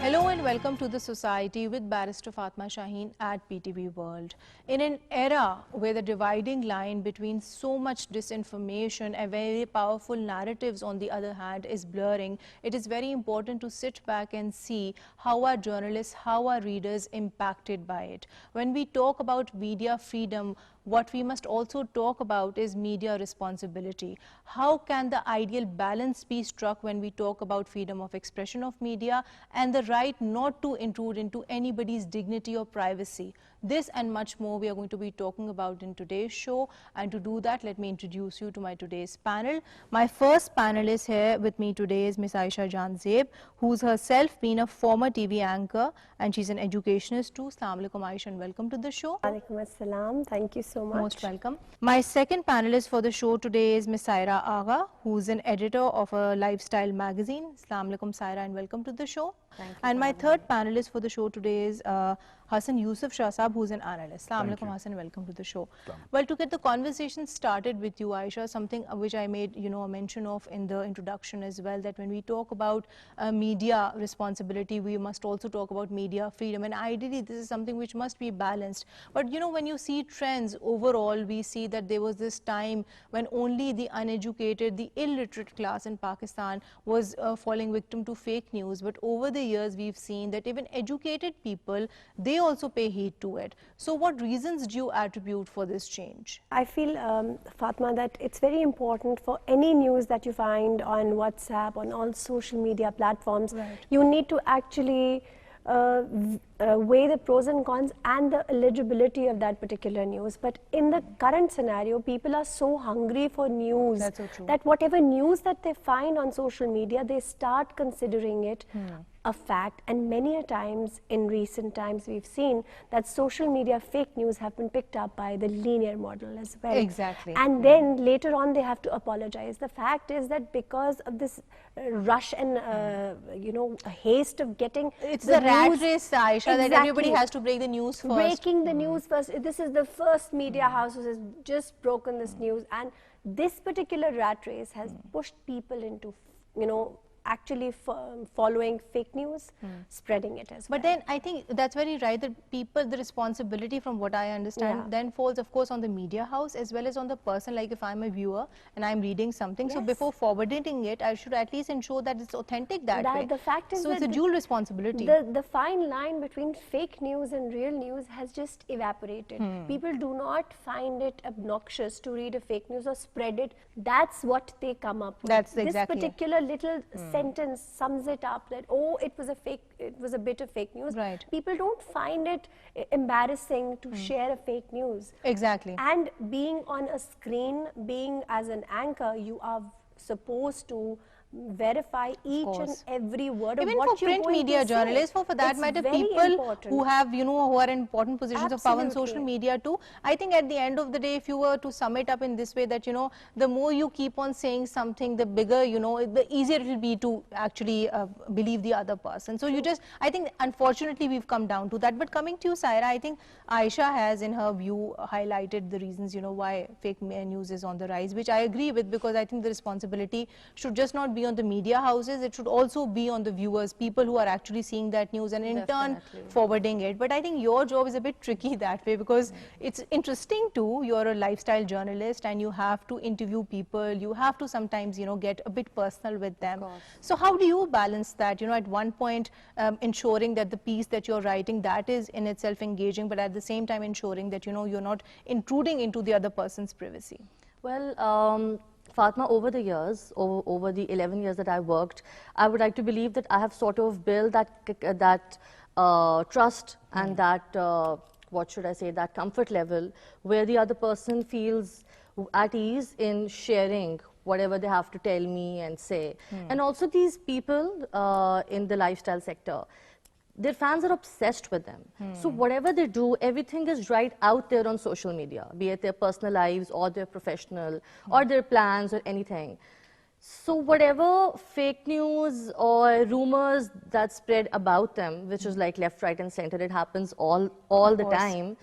Hello and welcome to The Society with Barrister Fatma Shaheen at PTV World. In an era where the dividing line between so much disinformation and very powerful narratives on the other hand is blurring, it is very important to sit back and see how our journalists, how our readers impacted by it. When we talk about media freedom, what we must also talk about is media responsibility. How can the ideal balance be struck when we talk about freedom of expression of media and the right not to intrude into anybody's dignity or privacy? This and much more we are going to be talking about in today's show, and to do that, let me introduce you to my today's panel. My first panelist here with me today is Ms. Aisha Janzeb, who's herself been a former TV anchor and she's an educationist too. Assalamu alaikum Aisha, and welcome to the show. Alaikum assalam. Thank you so much. Most welcome. My second panelist for the show today is Ms. Saira Agha, who's an editor of a lifestyle magazine. Assalamu alaikum Saira, and welcome to the show. Thank you. And my third panelist for the show today is Hassan Yusuf Shah Saab, who's an analyst. Assalamu alaikum Hassan, welcome to the show. Well, to get the conversation started with you, Aisha, something which I made a mention of in the introduction as well, that when we talk about media responsibility, we must also talk about media freedom, and ideally this is something which must be balanced. But when you see trends overall, we see that there was this time when only the uneducated, the illiterate class in Pakistan was falling victim to fake news. But over the years, we've seen that even educated people, they also pay heed to it. So what reasons do you attribute for this change? I feel, Fatma, that it's very important for any news that you find on WhatsApp, on all social media platforms, you need to actually weigh the pros and cons and the eligibility of that particular news. But in the current scenario, people are so hungry for news that whatever news that they find on social media, they start considering it a fact. And many a times in recent times we've seen that social media fake news have been picked up by the linear model as well. Exactly. And then later on they have to apologize. The fact is that because of this rush and haste of getting it's the rat race, Aisha, that everybody has to break the news first. Breaking the news first. This is the first media house who has just broken this news, and this particular rat race has pushed people into actually following fake news, spreading it as well. But then I think that's very right, that people, the responsibility from what I understand then falls of course on the media house as well as on the person. Like if I'm a viewer and I'm reading something, so before forwarding it, I should at least ensure that it's authentic that way. The fact is so it's a dual responsibility. The fine line between fake news and real news has just evaporated. People do not find it obnoxious to read a fake news or spread it. That's what they come up with. That's this exactly particular little sentence sums it up, that it was a bit of fake news. People don't find it embarrassing to share a fake news. Exactly. And being on a screen, being as an anchor, you are supposed to verify each and every word of what for print media journalists, for that matter, people who have who are in important positions of power in social media too. I think at the end of the day, if you were to sum it up in this way, that the more you keep on saying something, the bigger the easier it will be to actually believe the other person. So I think unfortunately we've come down to that. But coming to you, Saira, I think Aisha has in her view highlighted the reasons why fake news is on the rise, which I agree with, because I think the responsibility should just not be on the media houses, it should also be on the viewers, people who are actually seeing that news and in turn forwarding it. But I think your job is a bit tricky that way, because it's interesting too. You're a lifestyle journalist and you have to interview people, you have to sometimes get a bit personal with them. So how do you balance that, at one point ensuring that the piece that you're writing, that is in itself engaging, but at the same time ensuring that you're not intruding into the other person's privacy? Well, Fatma, over the years, over the 11 years that I worked, I would like to believe that I have sort of built that trust and that, what should I say, that comfort level where the other person feels at ease in sharing whatever they have to tell me and say. And also these people in the lifestyle sector, their fans are obsessed with them. So whatever they do, everything is right out there on social media, be it their personal lives or their professional or their plans or anything. So whatever fake news or rumors that spread about them, which is like left, right and center, it happens all the time.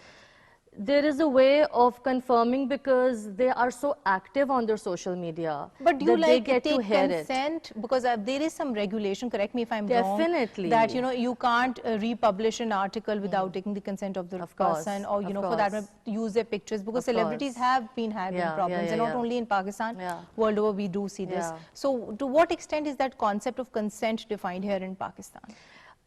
there is a way of confirming because they are so active on their social media. But do you that they like get to take hear consent? Because there is some regulation, correct me if I'm wrong, Definitely. that you can't republish an article without taking the consent of the person, or for that matter, use their pictures, because celebrities have been having problems, and not only in Pakistan, world over we do see this. So to what extent is that concept of consent defined here in Pakistan?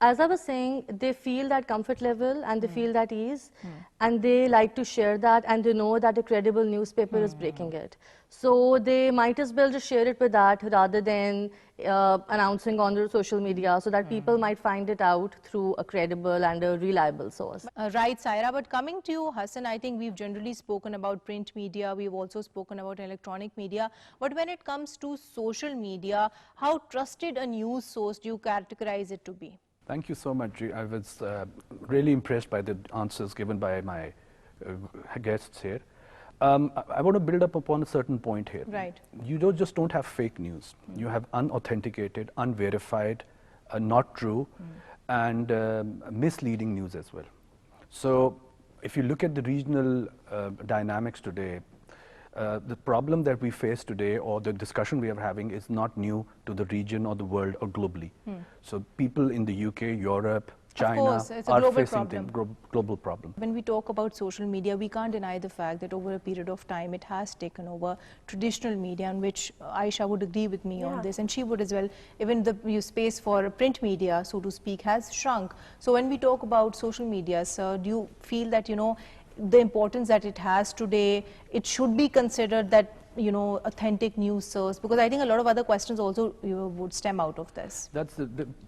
As I was saying, they feel that comfort level and they feel that ease, and they like to share that, and they know that a credible newspaper is breaking it. So they might as well just share it with that rather than announcing on their social media, so that people might find it out through a credible and a reliable source. Right, Saira, but coming to you, Hassan, I think we've generally spoken about print media, we've also spoken about electronic media, but when it comes to social media, how trusted a news source do you categorize it to be? Thank you so much. I was really impressed by the answers given by my guests here. I want to build up upon a certain point here. Right. You just don't have fake news. You have unauthenticated, unverified, not true, and misleading news as well. So if you look at the regional dynamics today, the problem that we face today, or the discussion we are having, is not new to the region or the world or globally. So people in the UK, Europe, China are facing global problem. When we talk about social media, we can't deny the fact that over a period of time it has taken over traditional media, in which Aisha would agree with me on this, and she would as well. Even the space for print media, so to speak, has shrunk. So when we talk about social media, sir, do you feel that the importance that it has today, it should be considered that authentic news source? Because I think a lot of other questions also would stem out of this. That's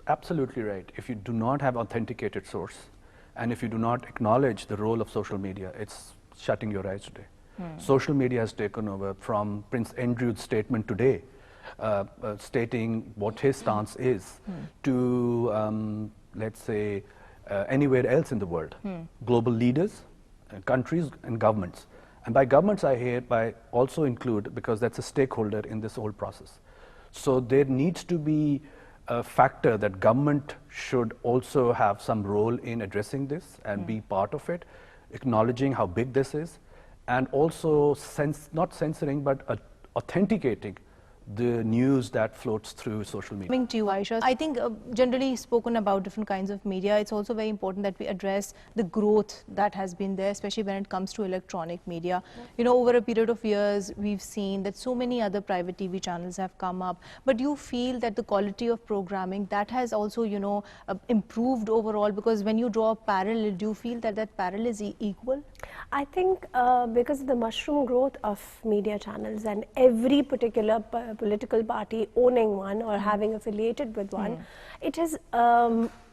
absolutely right. If you do not have authenticated source, and if you do not acknowledge the role of social media, it's shutting your eyes today. Social media has taken over, from Prince Andrew's statement today, stating what his stance is, to let's say anywhere else in the world. Global leaders, countries and governments. And by governments I hereby also include, because that's a stakeholder in this whole process. So there needs to be a factor that government should also have some role in addressing this and be part of it, acknowledging how big this is, and also not censoring but authenticating the news that floats through social media. Coming to you, Aisha, I think generally spoken about different kinds of media, it's also very important that we address the growth that has been there, especially when it comes to electronic media. Over a period of years, we've seen that so many other private TV channels have come up, but do you feel that the quality of programming, that has also, improved overall? Because when you draw a parallel, do you feel that that parallel is equal? I think because of the mushroom growth of media channels, and every particular political party owning one or having affiliated with one, it has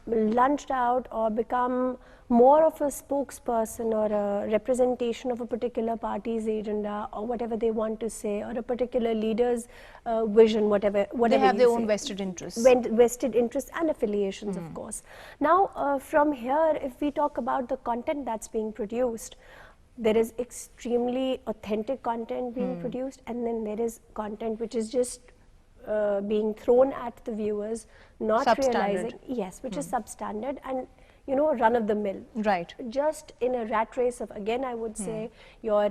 lunged out or become more of a spokesperson or a representation of a particular party's agenda or whatever they want to say, or a particular leader's vision, whatever they have their own vested interests. Vested interests and affiliations, of course. Now, from here, if we talk about the content that's being produced, there is extremely authentic content being produced, and then there is content which is just being thrown at the viewers, not realizing, which is substandard and run of the mill. Right. Just in a rat race of, again, I would say, your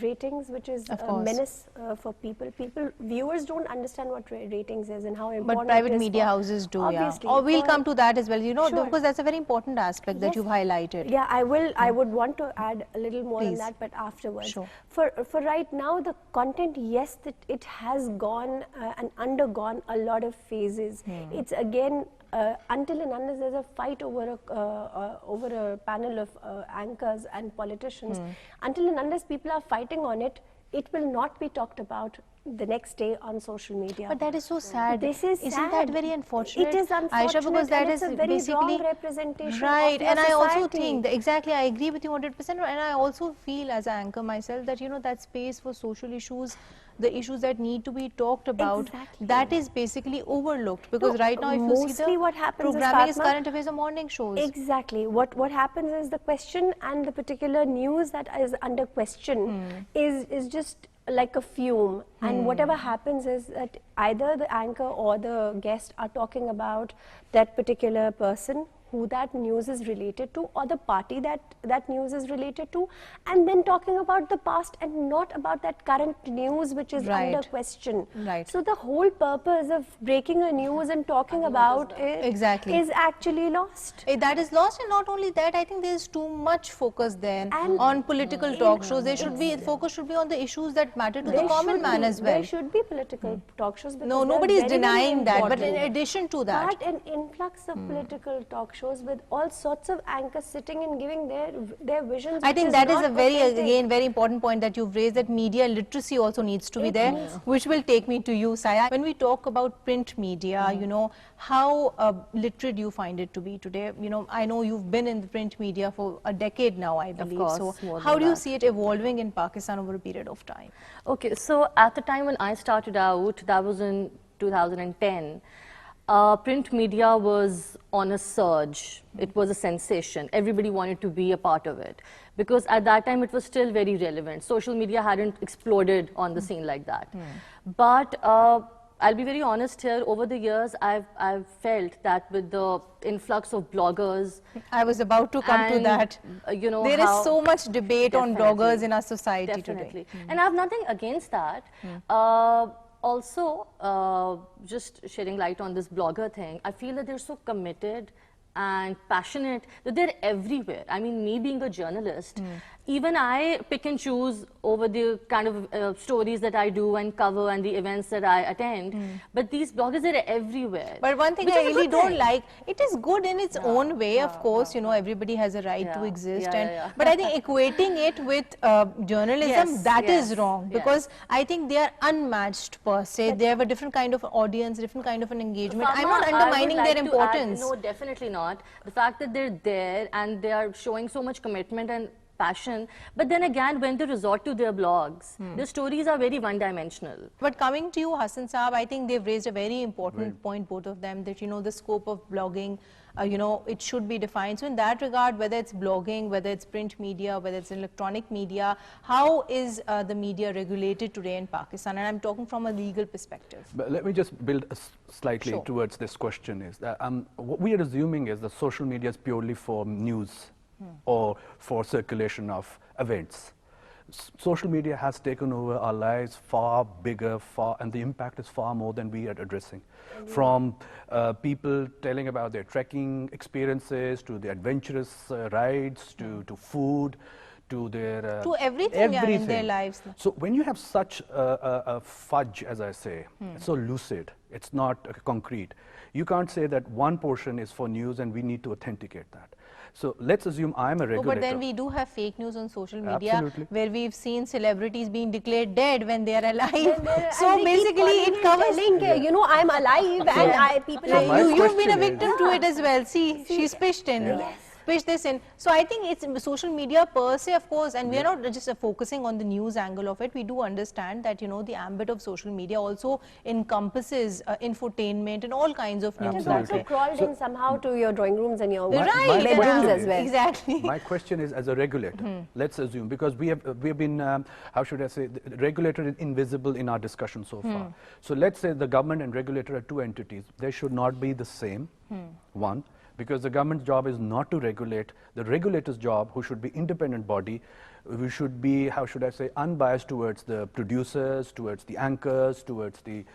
ratings, which is a menace for people. Viewers don't understand what ratings is and how important But private media houses do, obviously. Or we'll come to that as well, because that's a very important aspect that you've highlighted. Yeah, I would want to add a little more on that, but afterwards. Sure. For right now, the content, yes, that it has gone and undergone a lot of phases. It's again, until and unless there's a fight over a panel of anchors and politicians, until and unless people are fighting on it, it will not be talked about the next day on social media. But that is so sad. This is Isn't sad. that very unfortunate? It is unfortunate, Aisha, because that is a very basically wrong representation right. of your And I also society. think that exactly, I agree with you 100%. And I also feel as an anchor myself that that space for social issues, the issues that need to be talked about, that is basically overlooked, because right now if you see the what happens programming is current affairs or morning shows. Exactly. What happens is the question and the particular news that is under question is just like a fume, and whatever happens is that either the anchor or the guest are talking about that particular person who that news is related to or the party that news is related to, and then talking about the past and not about that current news which is under question. So the whole purpose of breaking a news and talking about it is actually lost. That is lost, and not only that, I think there is too much focus then on political talk shows. There should be, focus should be on the issues that matter to the common man as well. There should be political talk shows. No, nobody is denying that, but in addition to that. But an influx of political talk shows with all sorts of anchors sitting and giving their visions. I think that is a very important point that you've raised, that media literacy also needs to be there, which will take me to you, Saya. When we talk about print media, you know, how literate do you find it to be today? You know, I know you've been in the print media for a decade now, I believe. Of course, so how do you see it evolving in Pakistan over a period of time? Okay, so at the time when I started out, that was in 2010, print media was on a surge. It was a sensation. Everybody wanted to be a part of it because at that time it was still very relevant. Social media hadn't exploded on the scene like that. But I'll be very honest here, over the years I've felt that with the influx of bloggers, I was about to come to that. You know, there is so much debate on bloggers in our society today. And I have nothing against that. Also, just shedding light on this blogger thing, I feel that they're so committed and passionate that they're everywhere. I mean, me being a journalist, even I pick and choose over the kind of stories that I do and cover and the events that I attend. But these bloggers are everywhere. But one thing I really don't like, it is good in its own way, of course, you know, everybody has a right to exist. But I think equating it with journalism, that is wrong, because I think they are unmatched per se. They have a different kind of audience, different kind of an engagement. I'm not undermining their importance. No, definitely not. The fact that they're there and they are showing so much commitment and passion, but then again, when they resort to their blogs, their stories are very one-dimensional. But coming to you, Hassan Saab, I think they've raised a very important point, both of them, that, you know, the scope of blogging, you know, it should be defined. So in that regard, whether it's blogging, whether it's print media, whether it's electronic media, how is the media regulated today in Pakistan? And I'm talking from a legal perspective. But let me just build slightly towards this question. Is that what we are assuming is that social media is purely for news or for circulation of events. Social media has taken over our lives far bigger, and the impact is far more than we are addressing. From people telling about their trekking experiences, to the adventurous rides, to food, to their to everything in their lives. So when you have such a fudge, as I say, so lucid, it's not concrete, you can't say that one portion is for news and we need to authenticate that. So let's assume I'm a regulator. But then we do have fake news on social media, where we've seen celebrities being declared dead when they are alive. So basically it covers, you know, I'm alive and people you've been a victim to it as well. See, she's pitched in. Pitch this in. So I think it's social media per se, of course, and we are not just focusing on the news angle of it. We do understand that, you know, the ambit of social media also encompasses infotainment and all kinds of news. It has also crawled in somehow to your drawing rooms and your bedrooms as well. Exactly. My question is, as a regulator, let's assume, because we have been, how should I say, the regulator is invisible in our discussion so far. So let's say the government and regulator are two entities. They should not be the same, one. Because the government's job is not to regulate. The regulator's job, who should be independent body, we should be, how should I say, unbiased towards the producers, towards the anchors, towards the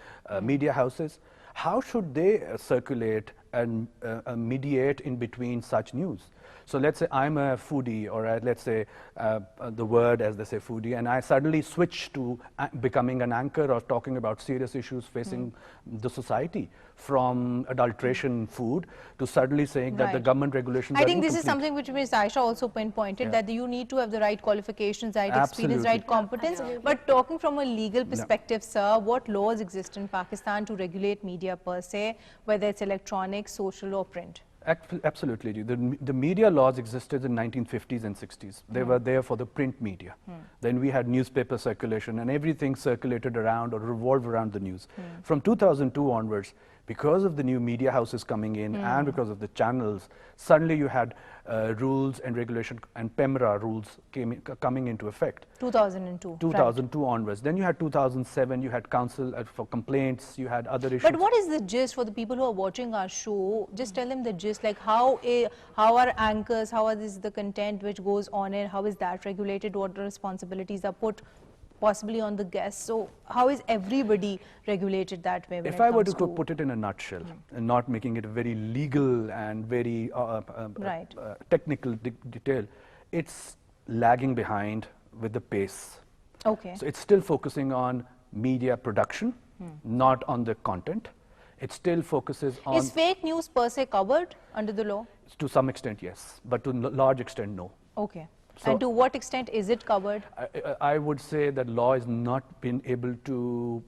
media houses. How should they circulate and mediate in between such news? So let's say I'm a foodie, or let's say the word, as they say, foodie, and I suddenly switch to becoming an anchor or talking about serious issues facing the society, from adulteration food to suddenly saying that the government regulations are I think this incomplete. is something which Ms. Aisha also pinpointed, that you need to have the right qualifications, right experience, right competence. But talking from a legal perspective, sir, what laws exist in Pakistan to regulate media per se, whether it's electronic, social or print? Absolutely. The media laws existed in 1950s and 60s. They were there for the print media. Then we had newspaper circulation, and everything circulated around or revolved around the news. From 2002 onwards, Because of the new media houses coming in and because of the channels, suddenly you had rules and regulation and PEMRA rules coming into effect. 2002. 2002 right. Onwards. Then you had 2007, you had council for complaints, you had other issues. But what is the gist for the people who are watching our show? Just tell them the gist, like how are anchors, how is the content which goes on air, how is that regulated, what responsibilities are put possibly on the guests. So how is everybody regulated that way? If I were to put it in a nutshell, and not making it very legal and very technical detail, it's lagging behind with the pace. Okay. So it's still focusing on media production, not on the content. It still focuses on... Is fake news per se covered under the law? To some extent, yes. But to a large extent, no. Okay. So and to what extent is it covered? I would say that law has not been able to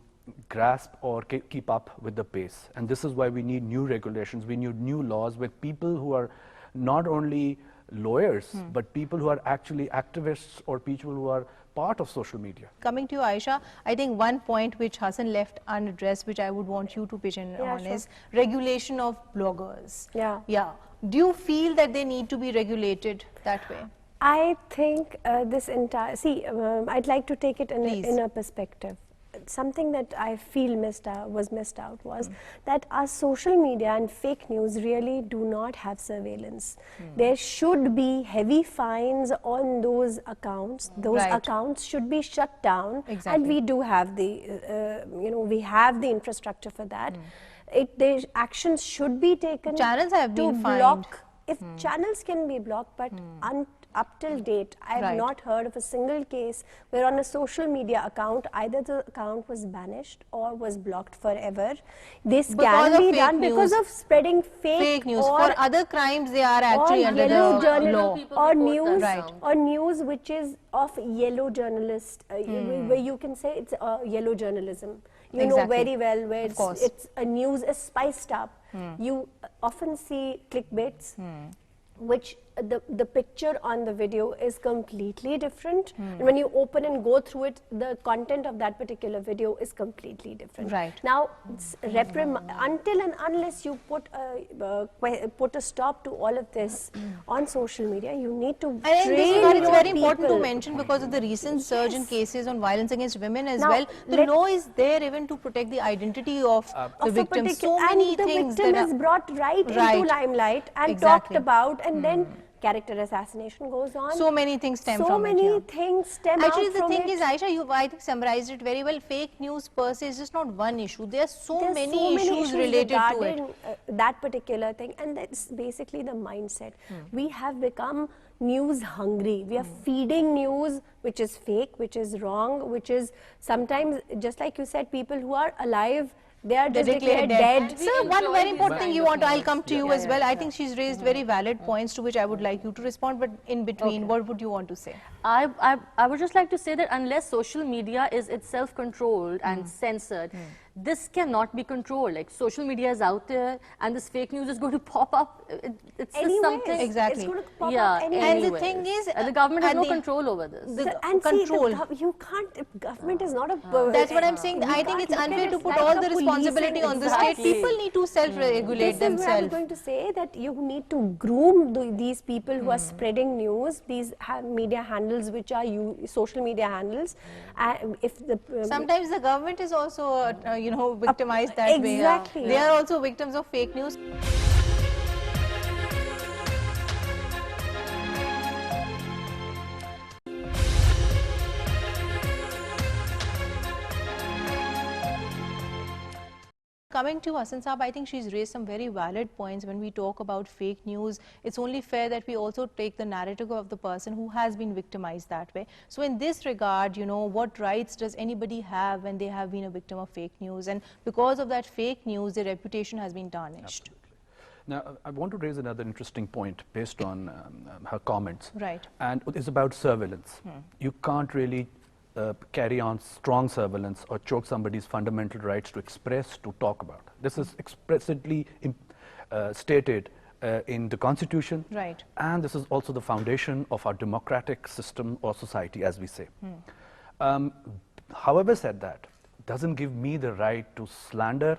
grasp or keep up with the pace. And this is why we need new regulations, we need new laws with people who are not only lawyers, but people who are actually activists or people who are part of social media. Coming to you, Aisha, I think one point which Hassan left unaddressed, which I would want you to pitch in on, is regulation of bloggers. Yeah. Do you feel that they need to be regulated that way? I think this entire, I'd like to take it in a perspective. Something that I feel was missed out was that our social media and fake news really do not have surveillance. There should be heavy fines on those accounts. Those accounts should be shut down. And we do have the, we have the infrastructure for that. The actions should be taken. Channels have been fined. If channels can be blocked, but up till date, I have not heard of a single case where on a social media account, either the account was banished or was blocked forever. This can be done because of spreading fake news. For other crimes, they are actually under the law. Or news which is of yellow journalist, where you can say it's yellow journalism. You know very well where it's a news is spiced up. You often see clickbaits, which the picture on the video is completely different. And when you open and go through it, the content of that particular video is completely different. Now, until and unless you put a stop to all of this on social media, you need to train it's very important to mention because of the recent surge in cases on violence against women as well. The law is there even to protect the identity of the victim. So many things. The victim is brought into limelight and talked about, and then character assassination goes on. So many things stem from it. So many things stem out from it. Actually, the thing is, Aisha, you I think summarized it very well. Fake news per se is just not one issue. There are so many issues related to it. That particular thing, and that's basically the mindset. We have become news hungry. We are feeding news which is fake, which is wrong, which is sometimes, just like you said, people who are alive, they are just declared dead. So one very important thing you want to, I'll come to you as well. I think she's raised very valid points to which I would like you to respond, but in between, what would you want to say? I would just like to say that unless social media is itself controlled and censored, this cannot be controlled. Like, social media is out there and this fake news is going to pop up. It's just something. It's going to pop up anyway. And the thing is, the government has no control over this. You can't, government is not a... That's what I'm saying. I think it's unfair to put all the responsibility on the state. People need to self-regulate themselves. This is where I was going to say that you need to groom these people who are spreading news, these media handles which are social media handles. Sometimes the government is also, victimized that way. Exactly. They are also victims of fake news. Coming to Hassan Saab, I think she's raised some very valid points when we talk about fake news. It's only fair that we also take the narrative of the person who has been victimized that way. So in this regard, what rights does anybody have when they have been a victim of fake news? And because of that fake news, their reputation has been tarnished. Absolutely. Now, I want to raise another interesting point based on her comments. Right. And it's about surveillance. You can't really carry on strong surveillance or choke somebody's fundamental rights to express, to talk about. This is explicitly stated in the Constitution, and this is also the foundation of our democratic system or society, as we say. However said that, doesn't give me the right to slander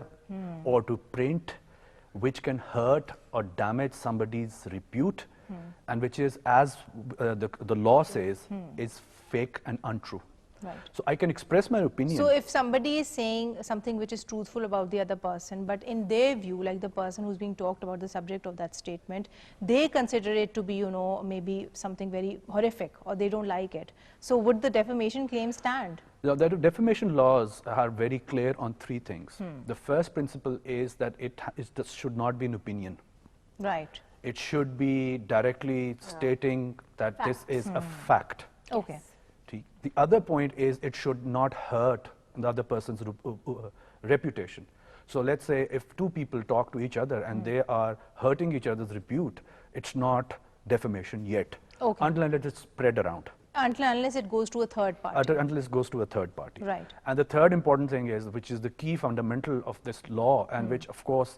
or to print which can hurt or damage somebody's repute and which is, as the law says, is fake and untrue. Right. So I can express my opinion. So if somebody is saying something which is truthful about the other person, but in their view, like the person who's being talked about, the subject of that statement, they consider it to be, you know, maybe something very horrific, or they don't like it. So would the defamation claim stand? The defamation laws are very clear on three things. The first principle is that this should not be an opinion. Right. It should be directly stating that this is a fact. Okay. The other point is it should not hurt the other person's reputation. So let's say if two people talk to each other and they are hurting each other's repute, it's not defamation yet, until unless it's spread around. Until unless it goes to a third party. Until it goes to a third party. Right. And the third important thing is, which is the key fundamental of this law, and which of course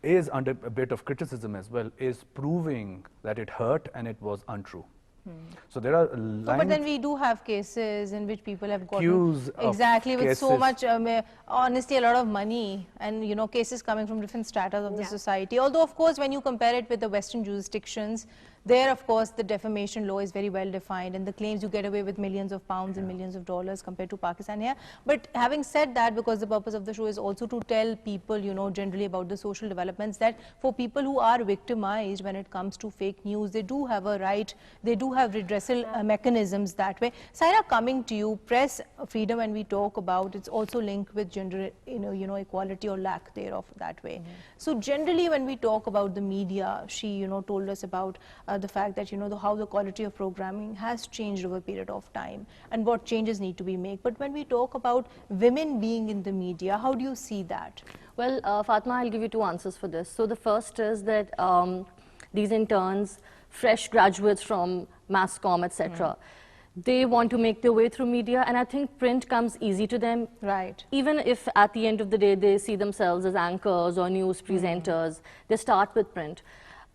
is under a bit of criticism as well, is proving that it hurt and it was untrue. So there are lines. But then we do have cases in which people have gotten Queues of exactly with so cases. much honestly, a lot of money, and you know, cases coming from different stratas of the society. Although of course when you compare it with the Western jurisdictions, there of course the defamation law is very well defined, and the claims you get away with millions of pounds and millions of dollars compared to Pakistan here. But having said that, because the purpose of the show is also to tell people, you know, generally about the social developments, that for people who are victimized when it comes to fake news, they do have a right, they do have redressal mechanisms that way. Saira, coming to you, press freedom when we talk about, it's also linked with gender, you know, equality or lack thereof that way. So generally when we talk about the media, she, you know, told us about the fact that, you know, how the quality of programming has changed over a period of time and what changes need to be made. But when we talk about women being in the media, how do you see that? Well, Fatma, I'll give you two answers for this. So the first is that these interns, fresh graduates from mass comm, etc., they want to make their way through media, and I think print comes easy to them. Right. Even if at the end of the day they see themselves as anchors or news presenters, they start with print.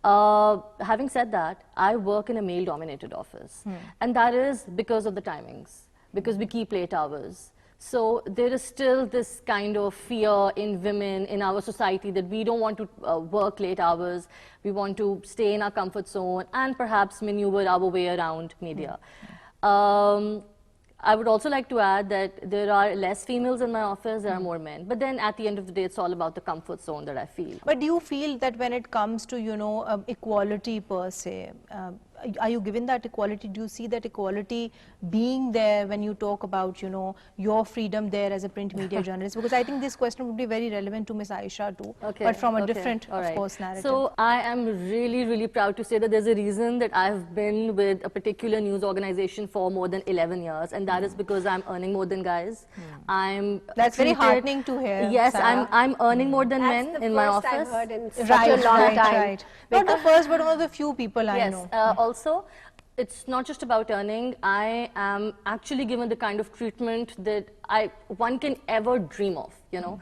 Having said that, I work in a male-dominated office, and that is because of the timings, because we keep late hours. So there is still this kind of fear in women in our society that we don't want to work late hours, we want to stay in our comfort zone and perhaps maneuver our way around media. I would also like to add that there are less females in my office, there are more men. But then at the end of the day, it's all about the comfort zone that I feel. But do you feel that when it comes to, you know, equality per se, are you given that equality? Do you see that equality being there when you talk about, you know, your freedom there as a print media journalist? Because I think this question would be very relevant to Miss Aisha too, but from a different, of course, narrative. So I am really, really proud to say that there's a reason that I've been with a particular news organization for more than 11 years, and that is because I'm earning more than guys. That's very heartening to hear. Yes, Sarah. I'm earning more than men in my office. I've heard in such Right, a long right, time. right. Not the first, but one of the few people I know. Also, it's not just about earning. I am actually given the kind of treatment that one can ever dream of, you know.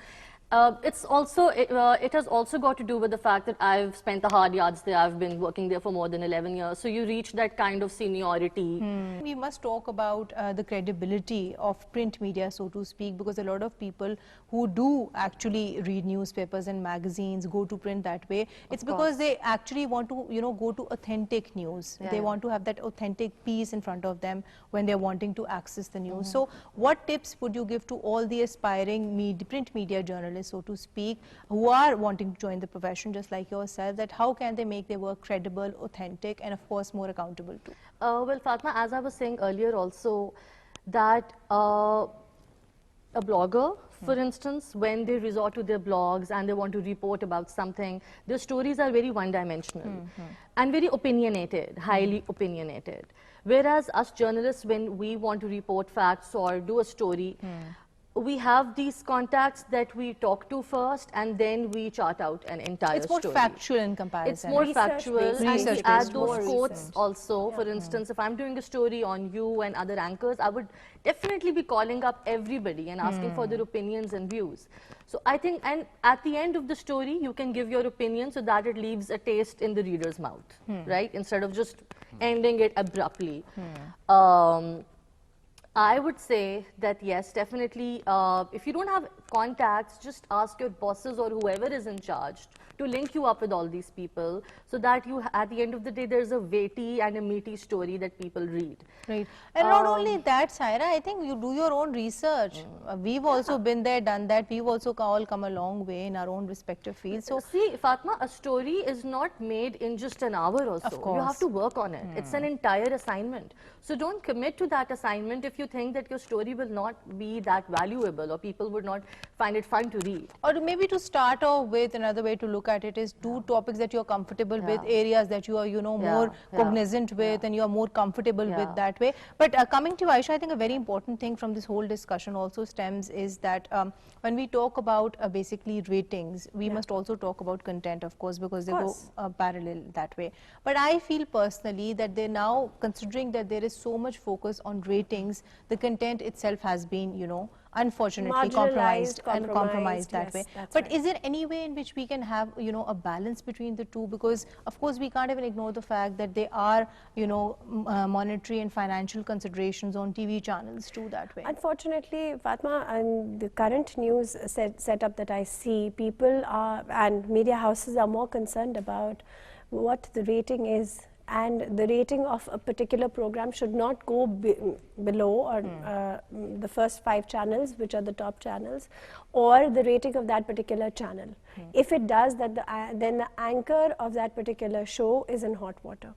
It's also, it has also got to do with the fact that I've spent the hard yards there. I've been working there for more than 11 years. So you reach that kind of seniority. We must talk about the credibility of print media, so to speak, because a lot of people who do actually read newspapers and magazines go to print that way. It's because they actually want to, you know, go to authentic news. They want to have that authentic piece in front of them when they're wanting to access the news. So what tips would you give to all the aspiring print media journalists, so to speak, who are wanting to join the profession just like yourself, that how can they make their work credible, authentic, and of course more accountable too? Well, Fatma, as I was saying earlier also, that a blogger, for instance, when they resort to their blogs and they want to report about something, their stories are very one-dimensional and very opinionated, highly opinionated. Whereas us journalists, when we want to report facts or do a story, we have these contacts that we talk to first, and then we chart out an entire story. It's more factual in comparison. It's more factual, and we add those quotes also. For instance, if I'm doing a story on you and other anchors, I would definitely be calling up everybody and asking for their opinions and views. So I think, and at the end of the story, you can give your opinion so that it leaves a taste in the reader's mouth, right? Instead of just ending it abruptly. I would say that yes, definitely. If you don't have contacts, just ask your bosses or whoever is in charge to link you up with all these people, so that you, at the end of the day, there's a weighty and a meaty story that people read. Right. And not only that, Saira, I think you do your own research. We've also been there, done that. We've also all come a long way in our own respective fields. So see, Fatma, a story is not made in just an hour or so. Of course. You have to work on it. It's an entire assignment. So don't commit to that assignment if you think that your story will not be that valuable or people would not find it fun to read. Or maybe to start off with, another way to look at it is do topics that you're comfortable with, areas that you are, more cognizant with, and you are more comfortable with that way. But coming to Aisha, I think a very important thing from this whole discussion also stems is that when we talk about basically ratings, we must also talk about content, of course, because they go parallel that way. But I feel personally that they're now, considering that there is so much focus on ratings, the content itself has been, unfortunately compromised that way. But is there any way in which we can have, a balance between the two? Because of course we can't even ignore the fact that there are, monetary and financial considerations on TV channels too that way. Unfortunately, Fatma, and the current news setup that I see, people are, and media houses are more concerned about what the rating is, and the rating of a particular program should not go below or the first 5 channels, which are the top channels, or the rating of that particular channel. If it does that, then the anchor of that particular show is in hot water.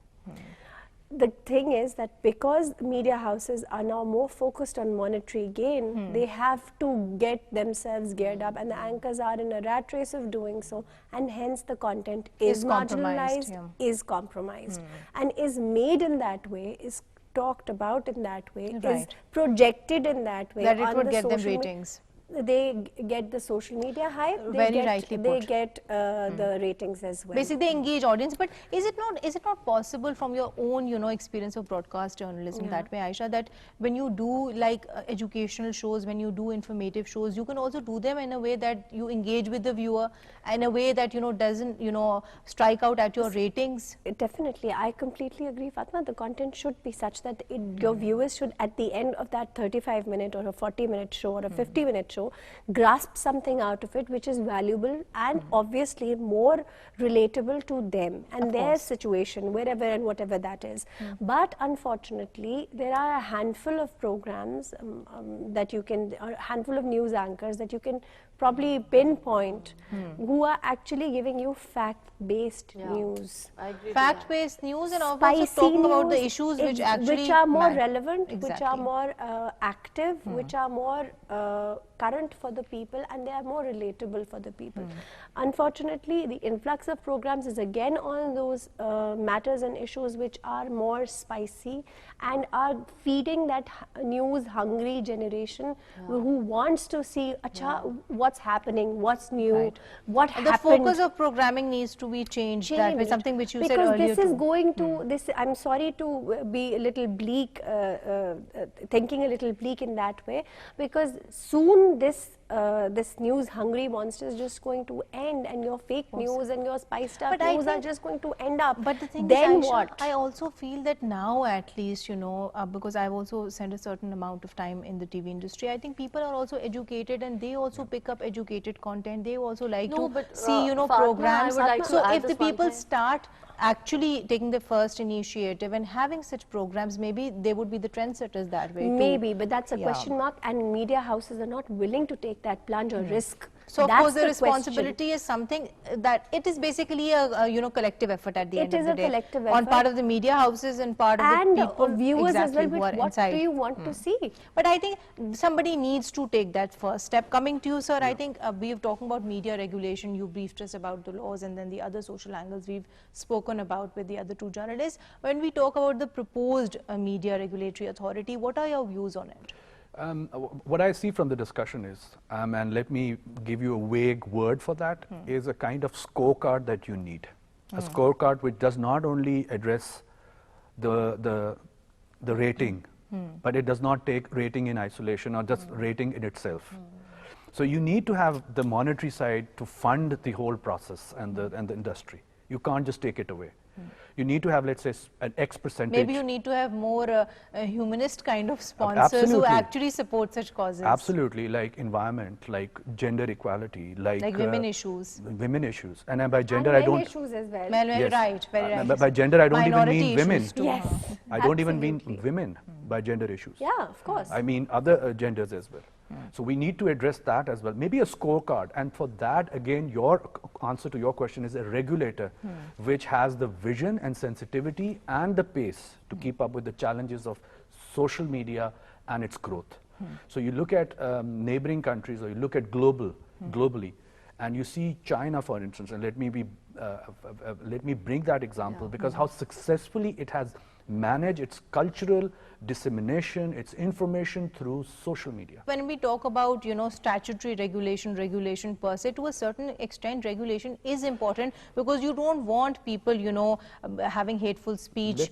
The thing is that because media houses are now more focused on monetary gain, they have to get themselves geared up, and the anchors are in a rat race of doing so, and hence the content is marginalized, is compromised, and is made in that way, is talked about in that way, is projected in that way. That it would get them ratings. They get the social media hype. They get the ratings as well. Basically, they engage audience. But is it not possible from your own experience of broadcast journalism that way, Aisha, that when you do like educational shows, when you do informative shows, you can also do them in a way that you engage with the viewer, in a way that doesn't strike out at your ratings? Definitely, I completely agree, Fatma. The content should be such that your viewers should, at the end of that 35-minute or a 40-minute show or a 50-minute show, grasp something out of it which is valuable and obviously more relatable to them and their situation, wherever and whatever that is. But unfortunately, there are a handful of programs that you can, or a handful of news anchors that you can probably pinpoint who are actually giving you fact-based news. Fact-based news, and also talking about the issues which are more relevant, which are more active, which are more current for the people, and they are more relatable for the people. Unfortunately, the influx of programs is again on those matters and issues which are more spicy and are feeding that news-hungry generation who wants to see what's happening, what's new, what happened. The focus of programming needs to be changed. That way, something which you said earlier. Because this is going to, I'm sorry to be a little bleak, thinking a little bleak in that way, because soon this news-hungry monster is just going to end, and your fake news and your spiced up news are just going to end up. But the thing then is, Aisha, what? I also feel that now, at least, because I've also spent a certain amount of time in the TV industry, I think people are also educated, and they also pick up educated content. They also like to see, programs. So if the people start actually taking the first initiative and having such programs, maybe they would be the trendsetters that way too. Maybe, but that's a question mark, and media houses are not willing to take that plunge or risk. So of course the responsibility is something that it is basically a collective effort at the end of the day. It is a collective effort. On part of the media houses and part of the people, viewers as well, who are what inside. do you want to see? But I think somebody needs to take that first step. Coming to you, sir, I think we've talking about media regulation. You briefed us about the laws, and then the other social angles we've spoken about with the other two journalists. When we talk about the proposed media regulatory authority, what are your views on it? What I see from the discussion is, and let me give you a vague word for that, is a kind of scorecard that you need. A scorecard which does not only address the rating, but it does not take rating in isolation or just rating in itself. So you need to have the monetary side to fund the whole process and the industry. You can't just take it away. You need to have, let's say, an X percentage. Maybe you need to have more humanist kind of sponsors who actually support such causes. Absolutely, like environment, like gender equality, like women issues. Women issues. And by gender, and I don't... issues as well. Yes. Right, very right. By gender, I don't even mean women. Yes, I don't even mean women by gender issues. Yeah, of course. I mean other genders as well. So we need to address that as well. Maybe a scorecard, and for that, again, your answer to your question is a regulator which has the vision and sensitivity and the pace to keep up with the challenges of social media and its growth. So you look at neighboring countries, or you look at globally, and you see China, for instance, and let me bring that example because how successfully it has managed its cultural dissemination, its information through social media. When we talk about, statutory regulation per se, to a certain extent, regulation is important because you don't want people, having hateful speech,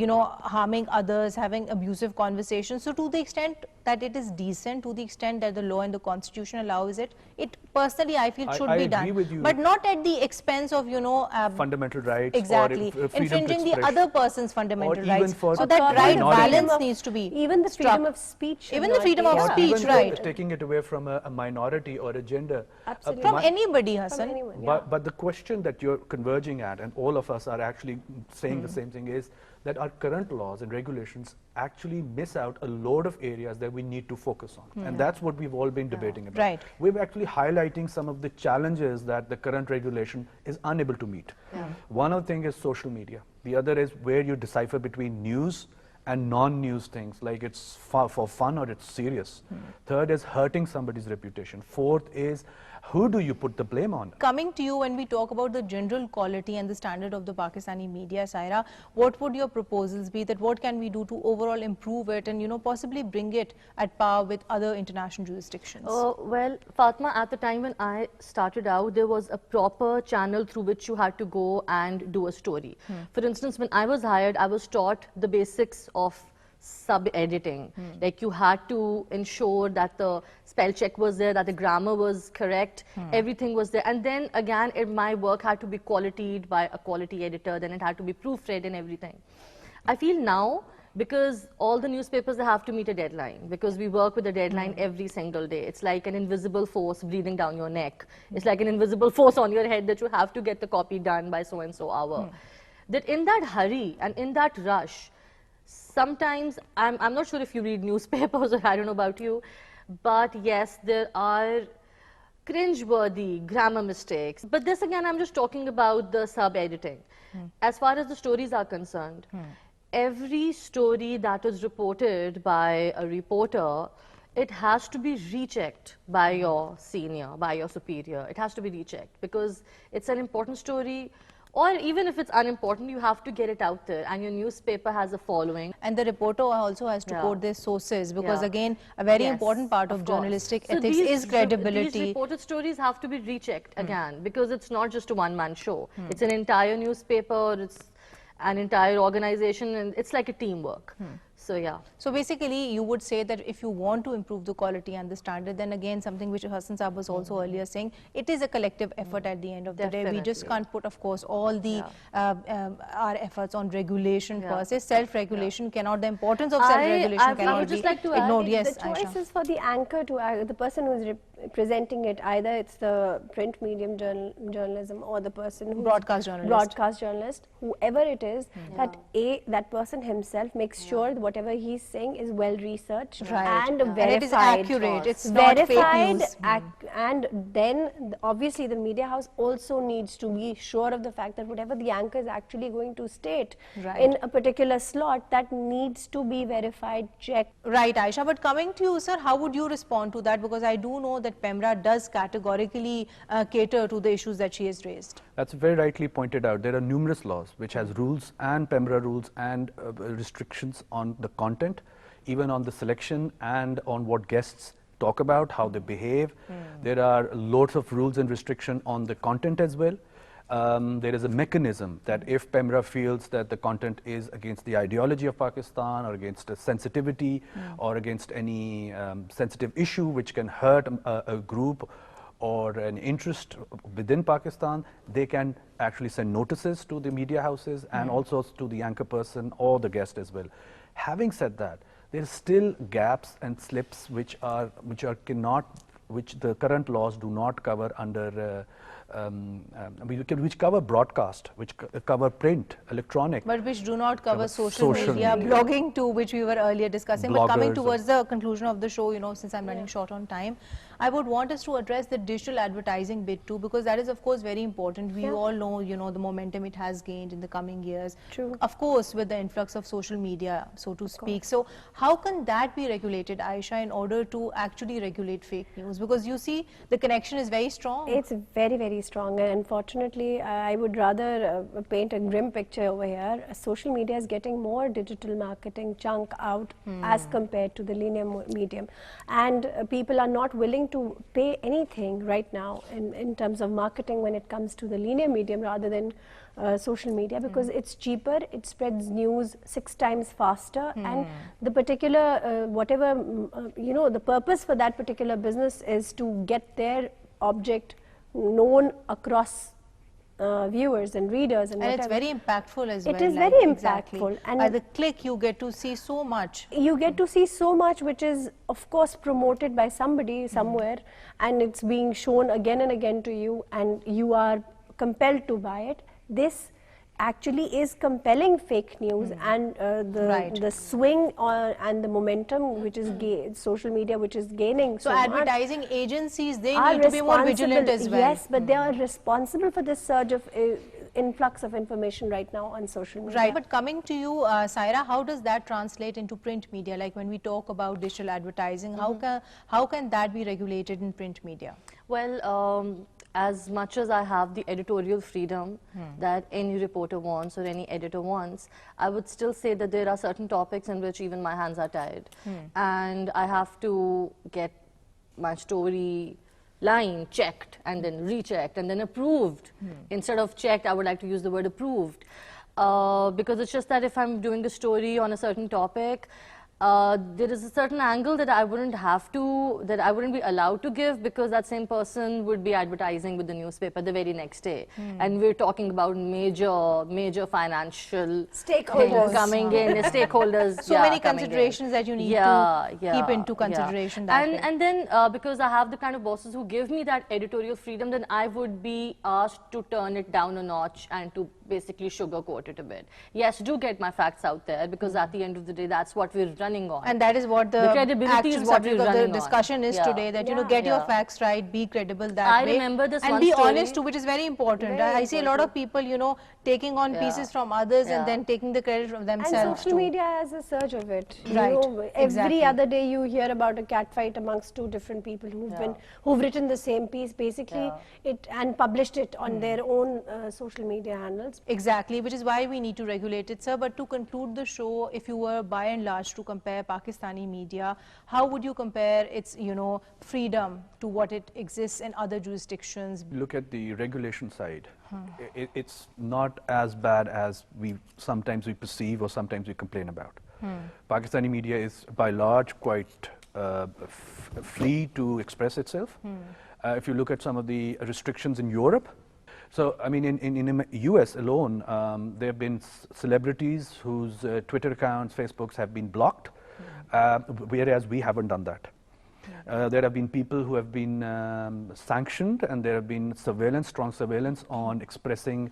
harming others, having abusive conversations. So to the extent that it is decent, to the extent that the law and the constitution allows it, personally I feel should be done. With you. But not at the expense of, fundamental rights. Exactly. Or infringing the other person's fundamental rights. For so that right balance needs to be even the freedom of speech. Even the freedom of speech, right. Taking it away from a minority or a gender. Absolutely. From anybody, Hassan. From anyone, But the question that you're converging at, and all of us are actually saying the same thing, is that our current laws and regulations actually miss out a load of areas that we need to focus on. And that's what we've all been debating about. Right. We're actually highlighting some of the challenges that the current regulation is unable to meet. One of the things is social media. The other is where you decipher between news and non-news things, like it's for fun or it's serious. Third is hurting somebody's reputation. Fourth is, who do you put the blame on? Coming to you, when we talk about the general quality and the standard of the Pakistani media, Saira, what would your proposals be, that what can we do to overall improve it and, possibly bring it at par with other international jurisdictions? Well, Fatma, at the time when I started out, there was a proper channel through which you had to go and do a story. For instance, when I was hired, I was taught the basics of sub-editing. Like you had to ensure that the spell check was there, that the grammar was correct, everything was there. And then again, my work had to be qualitied by a quality editor, then it had to be proofread and everything. I feel now, because all the newspapers have to meet a deadline, because we work with a deadline every single day. It's like an invisible force breathing down your neck. It's like an invisible force on your head that you have to get the copy done by so-and-so hour. That in that hurry and in that rush, sometimes, I'm not sure if you read newspapers or I don't know about you, but yes, there are cringe-worthy grammar mistakes. But this again, I'm just talking about the sub-editing. As far as the stories are concerned, every story that is reported by a reporter, it has to be rechecked by your senior, by your superior. It has to be rechecked because it's an important story. Or even if it's unimportant, you have to get it out there, and your newspaper has a following. And the reporter also has to quote their sources, because again, a very important part of journalistic ethics is credibility. These reported stories have to be rechecked again, because it's not just a one-man show. It's an entire newspaper, it's an entire organization, and it's like a teamwork. So yeah. So basically, you would say that if you want to improve the quality and the standard, then again, something which Hassan Saab was also earlier saying, it is a collective effort at the end of the day. We just can't put, of course, all the our efforts on regulation per se. Self-regulation cannot, the importance of self-regulation cannot be ignored. Yes, the choice is for the anchor to, the person who is presenting it, either it's the print medium journalism or the person who broadcast journalist, whoever it is, that person himself makes sure that whatever he's saying is well researched and verified. And it is accurate. It's not verified, fake news. And then obviously the media house also needs to be sure of the fact that whatever the anchor is actually going to state in a particular slot, that needs to be verified, checked. Right, Aisha. But coming to you, sir, how would you respond to that? Because I do know that PEMRA does categorically cater to the issues that she has raised. That's very rightly pointed out. There are numerous laws which has rules and PEMRA rules and restrictions on the content, even on the selection and on what guests talk about, how they behave. There are loads of rules and restriction on the content as well. There is a mechanism that if PEMRA feels that the content is against the ideology of Pakistan or against a sensitivity or against any sensitive issue which can hurt a group or an interest within Pakistan, they can actually send notices to the media houses and also to the anchor person or the guest as well. Having said that, there are still gaps and slips which the current laws do not cover under which cover broadcast, which cover print, electronic. But which do not cover social media, blogging too, which we were earlier discussing. But coming towards the conclusion of the show, you know, since I'm running short on time, I would want us to address the digital advertising bit too, because that is of course very important. We all know, you know, the momentum it has gained in the coming years. True. Of course, with the influx of social media, so to speak. So how can that be regulated, Aisha, in order to actually regulate fake news? Because you see, the connection is very strong. It's very, very strong, and unfortunately, I would rather paint a grim picture over here. Social media is getting more digital marketing chunk out as compared to the linear medium, and people are not willing to pay anything right now in terms of marketing when it comes to the linear medium rather than social media, because it's cheaper, it spreads news 6 times faster, and the particular whatever you know, the purpose for that particular business is to get their object known across viewers and readers and whatever. It's very impactful as well. It is very impactful, and by the click you get to see so much. You get to see so much, which is of course promoted by somebody somewhere, and it's being shown again and again to you, and you are compelled to buy it. This actually is compelling fake news, and the swing and the momentum which is social media, which is gaining so advertising agencies, they need to be more vigilant as well. Yes, but they are responsible for this surge of influx of information right now on social media. Right, but coming to you, Saira, how does that translate into print media? Like when we talk about digital advertising, how can that be regulated in print media? Well, as much as I have the editorial freedom that any reporter wants or any editor wants, I would still say that there are certain topics in which even my hands are tied. And I have to get my story line checked and then rechecked and then approved. Instead of checked, I would like to use the word approved. Because it's just that if I'm doing a story on a certain topic, there is a certain angle that I wouldn't be allowed to give, because that same person would be advertising with the newspaper the very next day. And we're talking about major financial stakeholders coming in, stakeholders. So many considerations that you need to keep into consideration. And then because I have the kind of bosses who give me that editorial freedom, then I would be asked to turn it down a notch and to basically sugarcoat it a bit. Yes, do get my facts out there, because at the end of the day, that's what we're running on. And that is what the credibility actual is what subject of the discussion is today, that you know, get your facts right, be credible that way. I remember this and one be story. honest too, which is very important. I see a lot of people, you know, taking on pieces from others and then taking the credit from themselves. And social media has a surge of it. Right. You know, every other day you hear about a cat fight amongst 2 different people who've written the same piece, basically and published it on their own social media handles. Exactly, which is why we need to regulate it, sir. But to conclude the show, if you were by and large to compare Pakistani media, how would you compare its, you know, freedom to what it exists in other jurisdictions? Look at the regulation side. It's not as bad as sometimes we perceive or sometimes we complain about. Pakistani media is by large quite free to express itself. If you look at some of the restrictions in Europe, so I mean in US alone, there have been celebrities whose Twitter accounts, Facebooks have been blocked, whereas we haven't done that. There have been people who have been sanctioned, and there have been strong surveillance on expressing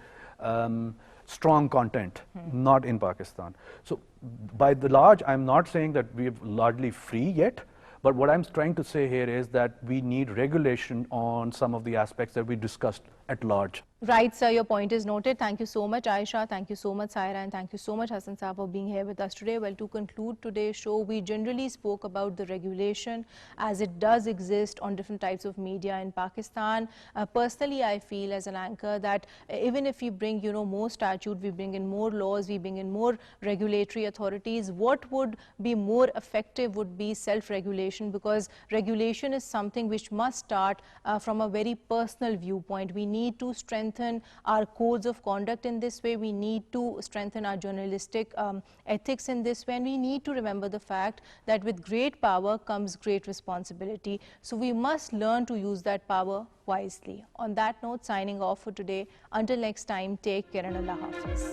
strong content, not in Pakistan. So by the large, I'm not saying that we're largely free yet, but what I'm trying to say here is that we need regulation on some of the aspects that we discussed at large. Right, sir, your point is noted. Thank you so much, Aisha. Thank you so much, Saira, and thank you so much, Hassan Saab, for being here with us today. Well, to conclude today's show, we generally spoke about the regulation as it does exist on different types of media in Pakistan. Personally, I feel as an anchor that even if we bring, you know, more statute, we bring in more laws, we bring in more regulatory authorities, what would be more effective would be self-regulation, because regulation is something which must start from a very personal viewpoint. We need to strengthen our codes of conduct in this way. We need to strengthen our journalistic ethics in this way. And we need to remember the fact that with great power comes great responsibility. So we must learn to use that power wisely. On that note, signing off for today. Until next time, take care and Allah Hafiz.